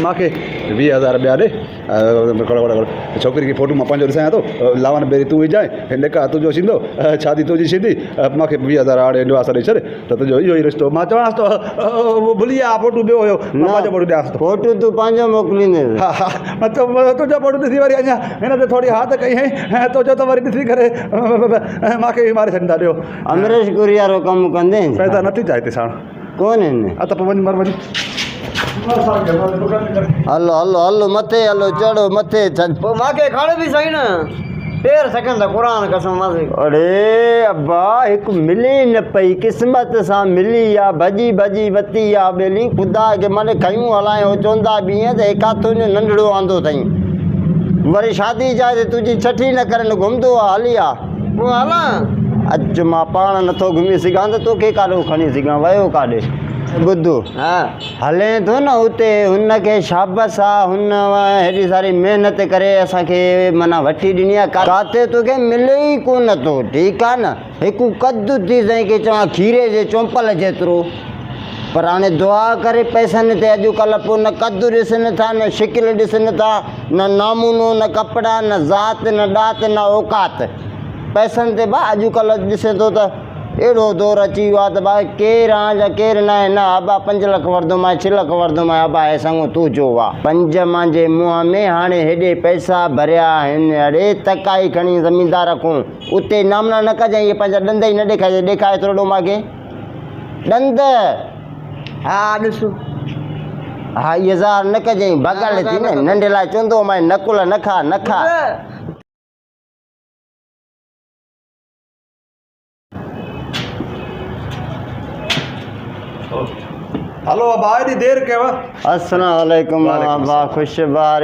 मूंखे 20,000 ॿिया ॾे छोकिरी खे फोटू मां पंहिंजो ॾिसां थो लावन बेरी तूं विझाए निकाह तुंहिंजो थींदो शादी तुंहिंजी थींदी मूंखे 20,000 हाणे एडवांस ॾेई छॾ त तुंहिंजो इहो ई रिश्तो मां चवांसि थो भुली विया फोटू ॿियो हुयो मां पंहिंजो फोटू ॾियांसि थो फोटू तूं पंहिंजो मोकिलींदे हा हा तुंहिंजो फोटू ॾिसी वरी अञा हिन ते थोरी हथ कई ऐं तुंहिंजो त वरी ॾिसी करे मूंखे बि मारे छॾींदा ॾियो अमरेश गुरिया रो कमु कंदे पैसा नथी चाहे हिते साण कोन आहिनि त पोइ वञी मर वञी हलो हलो हलो मथे हलो चढ़ो मथे पोइ मूंखे खण बि सही न पेर सघनि था क़ुर कसम अड़े अब्बा हिकु मिली न पई क़िस्मत सां मिली आहे भॼी भॼी वती आहे ॿेली ख़ुदा खे माने खयूं हलायूं चवंदा बि ईअं त काथो जो नंढड़ो आंदो अथई वरी शादी जाइ ते तुंहिंजी छठी न करे घुमंदो आहे हली आहे पोइ हलां अॼु मां पाण नथो घुमी सघां त तोखे काॾो खणी सघां वियो काॾे ॿुधो हा हले थो न हुते हुनखे शाबस आहे हुन हेॾी सारी महिनत करे असांखे माना वठी ॾिनी आहे काथे तोखे मिले ई कोन थो ठीकु आहे न हिकु कदु थी जंहिंखे चवां खीरे जे चोंपल जेतिरो पर हाणे दुआ करे पैसनि ते अॼुकल्ह पोइ न कदु ॾिसनि था न शिकिल ॾिसनि था न नामूनो न कपिड़ा न ज़ात न ॾात न औकात पैसनि ते भाउ अॼुकल्ह ॾिसे थो त अहिड़ो दौरु अची वियो आहे त भाई केरु आहे या केरु न आहे न अबा 5 लख वठंदोमांइ 6 लख वठंदोमांइ अबा हे संगो तूं जो आहे 5 मुंहिंजे मुंहं में हाणे हेॾे पैसा भरिया आहिनि अड़े तकाई खणी ज़मीनदार रखूं उते नामना न कजांइ इहे पंहिंजा ॾंद ई न ॾेखारे ॾेखारे थोरो मूंखे ॾंद हा ॾिसो हा इहे ज़ार न कजांइ भॻल थी न नंढे लाइ चवंदो मां नकुल न खा न खा हलो अब एॾी देरि कयव अस्सलाम वालेकुम अबा ख़ुश ॿार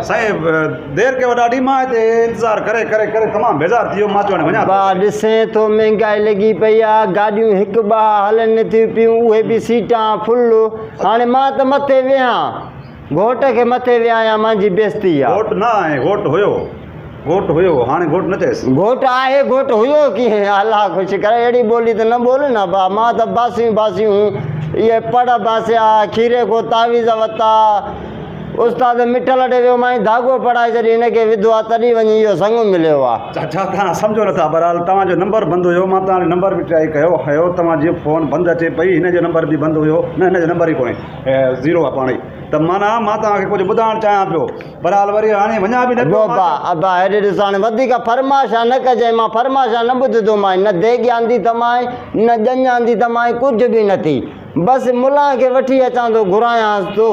साईं देरि कयव ॾाढी मां हिते इंतज़ारु करे करे करे तमामु बेज़ार थी वियो मां चवां वञा ॾिसे थो महांगाई लॻी पई आहे गाॾियूं 1-2 हलनि थियूं पियूं उहे बि सीटां फुल हाणे मां त मथे वेहां घोट खे मथे विहायां मुंहिंजी बेइज़ती आहे घोट न आहे घोट हुयो हाणे घोट न चएसि घोट आहे घोट हुयो कीअं अलाह ख़ुशि करे अहिड़ी ॿोली त न बोल न बा मां त बासियूं इहे पढ़ बासिया खीरे को तावीज़ वरिता उस्ताद मिठल ॾे वियो मां धाॻो पढ़ाए छॾी हिनखे विधो आहे तॾहिं वञी इहो संग मिलियो आहे छा तव्हां सम्झो नथा बहरहाल तव्हांजो नंबर बंदि हुयो मां तव्हांजो नंबर बि ट्राई कयो हुयो तव्हांजी फ़ोन बंदि अचे पई हिनजो नंबर बि बंदि हुयो न हिनजो नंबर ई कोन्हे 0 आहे पाण ई त माना मां तव्हांखे कुझु ॿुधाइणु चाहियां पियो बहरहाल वरी हाणे वञा बि न पियो अबा हेॾे ॾिस हाणे वधीक फरमाइशा न कजांइ मां फरमाइशा न ॿुधंदोमांइ न देॻ आंदी तमाए न ॼञ आंदी तमाए कुझु बि न थी बसि मुला खे वठी अचां थो घुरायांसि थो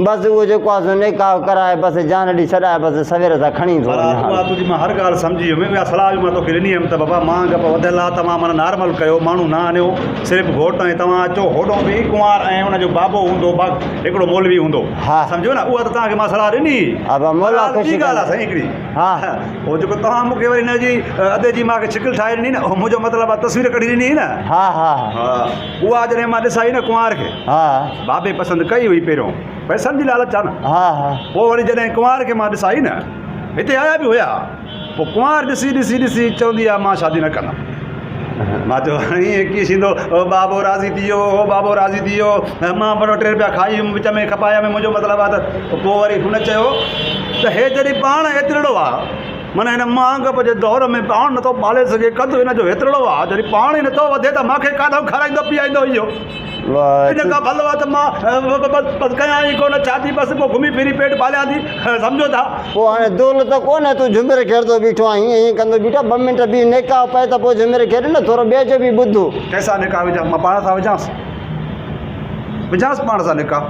बसि उहो जेको आहे निकाह कराए बसि जान ॾेई छॾाए बसि सवेर सां खणी थो तुंहिंजी मां हर ॻाल्हि सम्झी वियुमि उहा सलाह बि मां तोखे ॾिनी हुयमि त बाबा मां गप वधियल आहे तव्हां माना नॉर्मल कयो माण्हू न आणियो सिर्फ़ु घोट ऐं तव्हां अचो होॾो बि कुंवार ऐं हुनजो बाबो हूंदो हिकिड़ो मौलवी हूंदो हा सम्झो न उहा त तव्हांखे मां सलाह ॾिनी ॻाल्हि आहे साईं हिकिड़ी हा उहो जेको तव्हां मूंखे वरी हिनजी अधे जी मूंखे शिकिल ठाहे ॾिनी न मुंहिंजो मतिलबु आहे तस्वीर कढी ॾिनी न हा हा हा उहा जॾहिं मां ॾिसाई न कुंवार खे हा बाबे पसंदि कई हुई पहिरियों पैसनि जी लालच आहे न हा हा पोइ वरी जॾहिं कुंवार खे मां ॾिसाई न हिते आया बि हुया पोइ कुंवार ॾिसी चवंदी आहे मां शादी न कंदमि मां चयो ईअं कीअं थींदो बाबो राज़ी थी वियो मां 2 रुपया खाई वियुमि विच में खपाया में मुंहिंजो मतिलबु आहे त पोइ वरी हुन चयो त हे जॾहिं पाण एतिरो आहे माना हिन महांग जे दौर में पाण नथो पाले सघे कदु हिनजो एतिरो आहे जॾहिं पाण ई नथो वधे त मूंखे काथो खाराईंदो पीआईंदो इहो इन खां भलो आहे त मां बसि कयां ई कोन छाती बसि पोइ घुमी फिरी पेट पालियां थी सम्झो था पोइ हाणे दौलत कोन्हे तूं झुमिर खेॾंदो बीठो आहे हीअं कंदो बीठो 2 मिंट बि निकाह पए त पोइ झुमिर खेॾ न थोरो ॿिए जो बि ॿुधो कैसा निकाह विझां मां पाण सां विझांसि पाण सां निकाह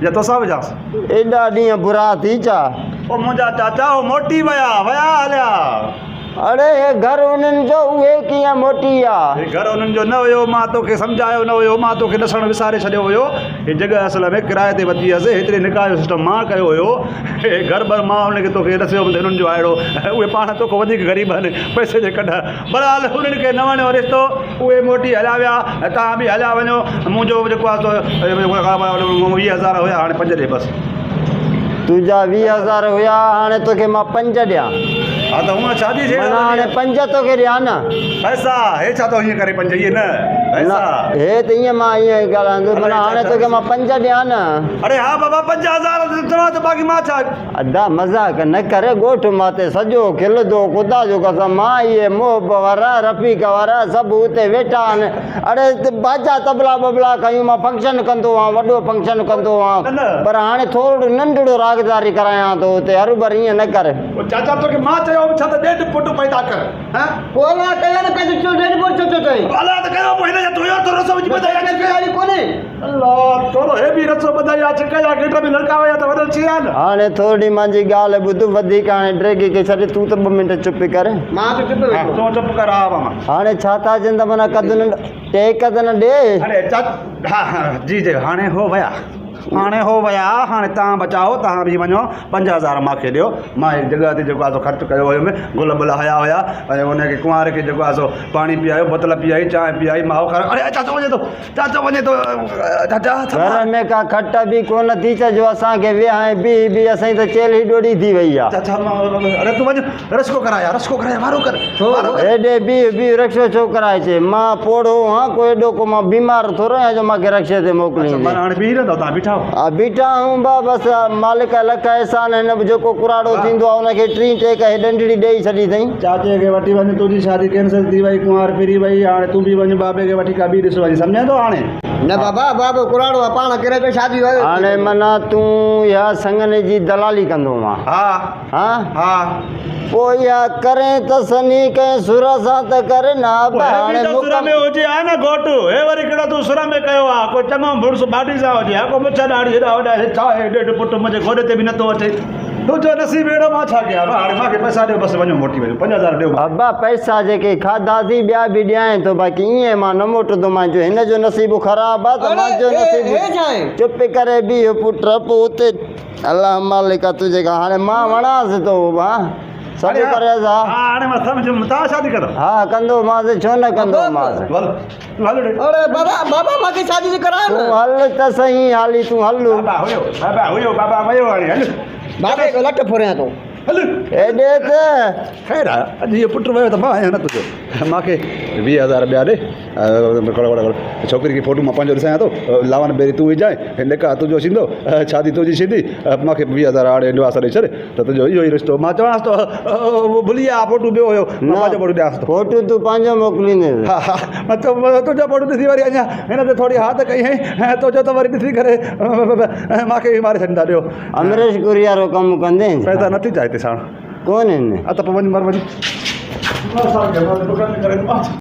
या तोसां विझांसि एॾा ॾींहं बुरा थी चा पोइ मुंहिंजा चाचा हो मोटी विया हलिया अरे हे घर उन्हनि जो उहे कीअं मोटी आहे घर उन्हनि जो न हुयो मां तोखे सम्झायो न हुयो मां तोखे ॾसणु विसारे छॾियो हुयो हे जॻह असल में किराए ते वरिती हुअसि हेतिरे निकाह जो सिस्टम मां कयो हुयो हे घर भर मां हुनखे तोखे ॾसियो हुननि जो अहिड़ो उहे पाण तोखां वधीक ग़रीब आहिनि पैसे जे कढ बहरहाल हुननि खे न वणियो रिश्तो उहे मोटी हलिया विया तव्हां बि हलिया वञो मुंहिंजो जेको आहे 20,000 हुया हाणे 5 ॾे बसि तुंहिंजा 20,000 हुया हाणे तोखे मां 5 ॾियां हा त हूअं शादी थिए माना हाणे 5 तोखे ॾियां न पैसा हे छा थो हीअं करे पंज इहे न पैसा हे त ईअं मां ईअं ॻाल्हाईंदो माना हाणे तोखे मां 5 ॾियां न अरे हा बाबा 5000 चवां त बाक़ी मां छा अदा मज़ाक न करे ॻोठ माते सॼो खिलंदो ख़ुदा जो कसम मां इहे मोहब वारा रफ़ीक वारा सभु हुते वेठा आहिनि अड़े बाजा तबला बबला कयूं मां फंक्शन कंदो आहियां वॾो फंक्शन कंदो आहियां पर हाणे थोरो नंढड़ो रागदारी करायां थो हुते हर भर ईअं न करे चाचा तोखे मां चयो छा त 1.5 फुट पैदा कर हां कोला कया न कजो चो 1.5 फुट चो चई अला त कयो पहिने जा तुयो तो रसो विच ॿधाई कया कयाली कोने अल्लाह थोरो हे बि रसो ॿधाई आ छिका जा गेट में लड़का हुया त वडल छिया न हाणे थोरी मुंहिंजी ॻाल्हि ॿुध वधीक हाणे ड्रेगी खे छॾे तूं त 2 मिंट चुप कर मां त चुप वेठो तूं चुप कर हा मामा हाणे छा था चवनि त माना कद न टेक त न ॾे अरे हा जी जी हाणे हो विया हाणे तव्हां बचाओ तव्हां बि वञो 5000 मूंखे ॾियो मां हिकु जॻह ते जेको आहे सो ख़र्चु कयो हुयुमि गुल बुल हया हुया ऐं हुनखे कुंवार खे जेको आहे सो पाणी पीआयो बोतल पीआई चांहि पीआई माओ खा अरे चाचो वञे थो चाचा घर में का खट बि कोन थी चइजो असांखे विहाए बि असांजी त चेली ॾोड़ी थी वई आहे चाचा अरे तूं वञ रस्को कराया वारो कर हेॾे बि रक्षो छो कराइजे मां पोड़ो हां कोई एॾो को मां बीमार थोरो आहियां जो मूंखे रक्षे ते मोकिलींदे हाणे बीह रहंदो तव्हां बीठा बीठा आहियूं बा बसि मालिक लख एहसान हिन जेको कुराड़ो थींदो आहे हुनखे 3 टेक डंडड़ी ॾेई छॾी अथई चाचे खे वठी वञ तुंहिंजी शादी कैंसिल थी वई कुंवार फिरी वई हाणे तूं बि वञ बाबे खे वठी का बि ॾिस वञ सम्झे थो हाणे न बाबा बाबो कुराड़ो आहे पाण करे पियो शादी हाणे माना तूं इहा संगने जी दलाली कंदो हा पोइ इहा करे त सनी कंहिं सुर सां त करे न हाणे सुर में हुजे हा न घोटु हे वरी कहिड़ो तूं सुर में कयो आहे को चङो भुड़स बाडी सां हुजे हा को मुछ ॾाढी हेॾा वॾा छा आहे 1.5 फुट मुंहिंजे घोड़े ते बि नथो अचे तुंहिंजो नसीब अहिड़ो मां छा कयां हाणे मूंखे पैसा ॾियो बसि वञो मोटी वञो 5000 ॾियो अब्बा पैसा जेके खाधासीं ॿिया बि ॾियां थो बाक़ी ईअं मां न मोटंदो मां जो हिन जो नसीबु ख़राबु आहे त मुंहिंजो नसीबु चुप करे बीह पुट पोइ हुते अलाह मालिक तुंहिंजे खां हाणे मां वणांसि थो हा सभु करे हाणे मां सम्झुमि तव्हां शादी करो हा कंदो मांसि छो न कंदो मांसि अरे बाबा मूंखे शादी कराए तूं हल त सही हाली तूं हल बाबा वयो हाणे हल बाबे को लट फुरियां तूं हल हेॾे त ख़ैर आहे अॼु इहो पुटु वियो त मां आहियां न तुंहिंजो मूंखे 20000 ॿिया ॾे छोकिरी खे फोटू मां पंहिंजो ॾिसां थो लावन बेरी तूं विझाए निकाह तुंहिंजो थींदो शादी तुंहिंजी थींदी मूंखे 20000 हाणे निवास ॾेई छॾ त तुंहिंजो इहो ई रिश्तो मां चवांसि थो भुली विया फोटू ॿियो हुयो पंहिंजो फोटू ॾियांसि थो फोटू तूं पंहिंजो मोकिलींदे हा तुंहिंजो फोटू ॾिसी वरी अञा हिन ते थोरी हथ कई ऐं तुंहिंजो त वरी ॾिसी करे मूंखे बि मारे छॾींदा ॾियो अमरेश गुरियारो कमु कंदे पैसा नथी चाहे साण कोन आहिनि त पोइ वञ मर वञ